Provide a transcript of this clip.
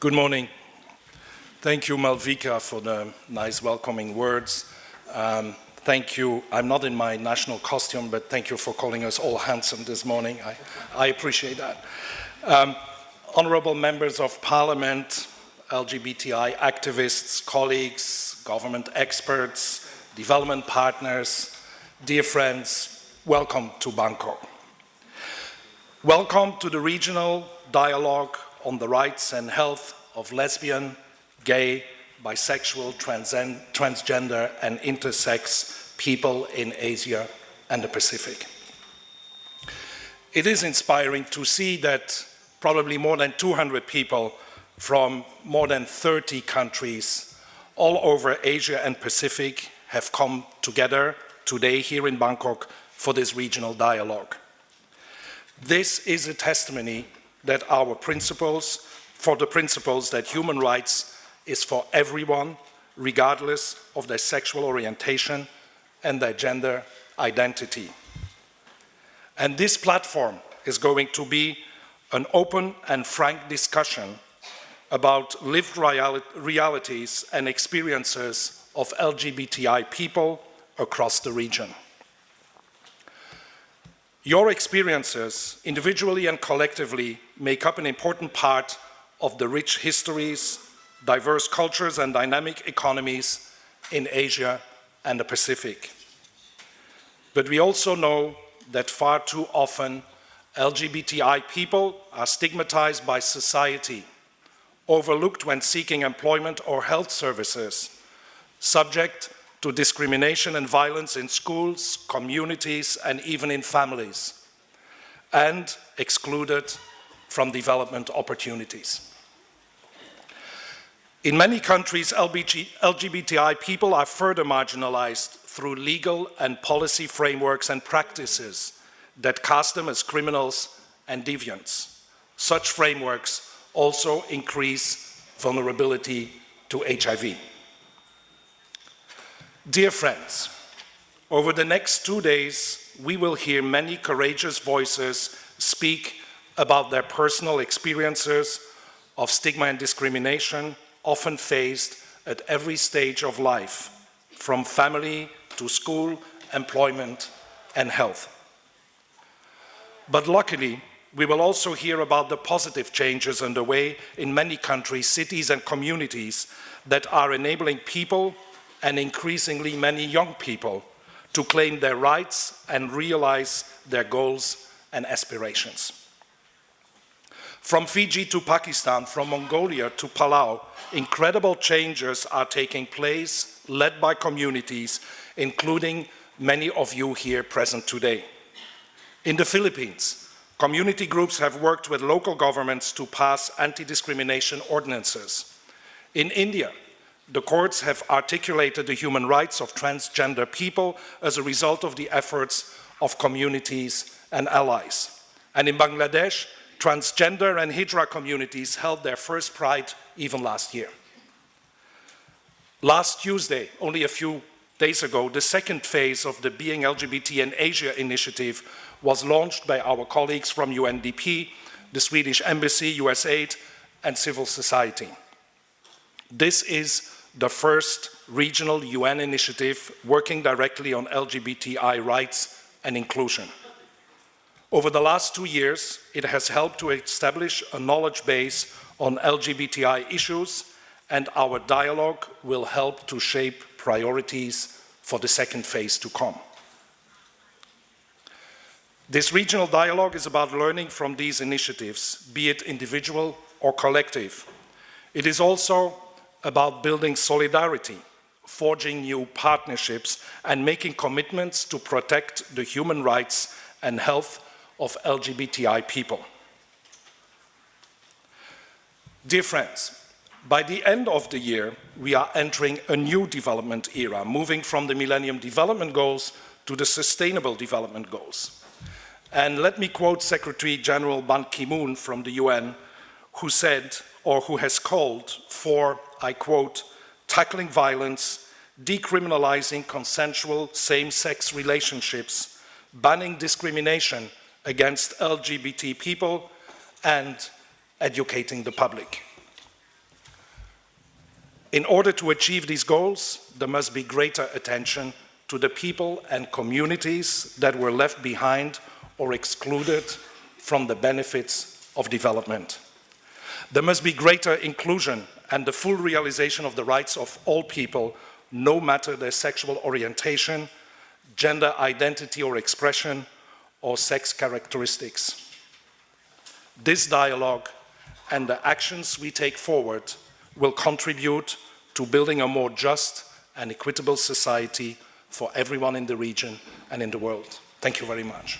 Good morning. Thank you, Malvika, for the nice welcoming words. Thank you. I'm not in my national costume, but thank you for calling us all handsome this morning. I appreciate that. Honorable members of Parliament, LGBTI activists, colleagues, government experts, development partners, dear friends, welcome to Bangkok. Welcome to the regional dialogue on the rights and health of lesbian, gay, bisexual, transgender and intersex people in Asia and the Pacific. It is inspiring to see that probably more than 200 people from more than 30 countries all over Asia and Pacific have come together today here in Bangkok for this regional dialogue. This is a testimony that our principles, that human rights is for everyone, regardless of their sexual orientation and their gender identity. And this platform is going to be an open and frank discussion about lived realities and experiences of LGBTI people across the region. Your experiences, individually and collectively, make up an important part of the rich histories, diverse cultures and dynamic economies in Asia and the Pacific. But we also know that far too often LGBTI people are stigmatized by society, overlooked when seeking employment or health services, subject to discrimination and violence in schools, communities, and even in families, and excluded from development opportunities. In many countries, LGBTI people are further marginalized through legal and policy frameworks and practices that cast them as criminals and deviants. Such frameworks also increase vulnerability to HIV. Dear friends, over the next 2 days, we will hear many courageous voices speak about their personal experiences of stigma and discrimination, often faced at every stage of life, from family to school, employment, and health. But luckily, we will also hear about the positive changes underway in many countries, cities, and communities that are enabling people, and increasingly many young people, to claim their rights and realize their goals and aspirations. From Fiji to Pakistan, from Mongolia to Palau, incredible changes are taking place, led by communities, including many of you here present today. In the Philippines, community groups have worked with local governments to pass anti-discrimination ordinances. In India, the courts have articulated the human rights of transgender people as a result of the efforts of communities and allies. And in Bangladesh, transgender and Hijra communities held their first Pride even last year. Last Tuesday, only a few days ago, the second phase of the Being LGBT in Asia initiative was launched by our colleagues from UNDP, the Swedish Embassy, USAID, and civil society. This is the first regional UN initiative working directly on LGBTI rights and inclusion. Over the last 2 years, it has helped to establish a knowledge base on LGBTI issues, and our dialogue will help to shape priorities for the second phase to come. This regional dialogue is about learning from these initiatives, be it individual or collective. It is also about building solidarity, forging new partnerships, and making commitments to protect the human rights and health of LGBTI people. Dear friends, by the end of the year, we are entering a new development era, moving from the Millennium Development Goals to the Sustainable Development Goals. And let me quote Secretary General Ban Ki-moon from the UN, who said, or who has called for, I quote, tackling violence, decriminalizing consensual same-sex relationships, banning discrimination against LGBT people, and educating the public. In order to achieve these goals, there must be greater attention to the people and communities that were left behind or excluded from the benefits of development. There must be greater inclusion and the full realization of the rights of all people, no matter their sexual orientation, gender identity or expression, or sex characteristics. This dialogue and the actions we take forward will contribute to building a more just and equitable society for everyone in the region and in the world. Thank you very much.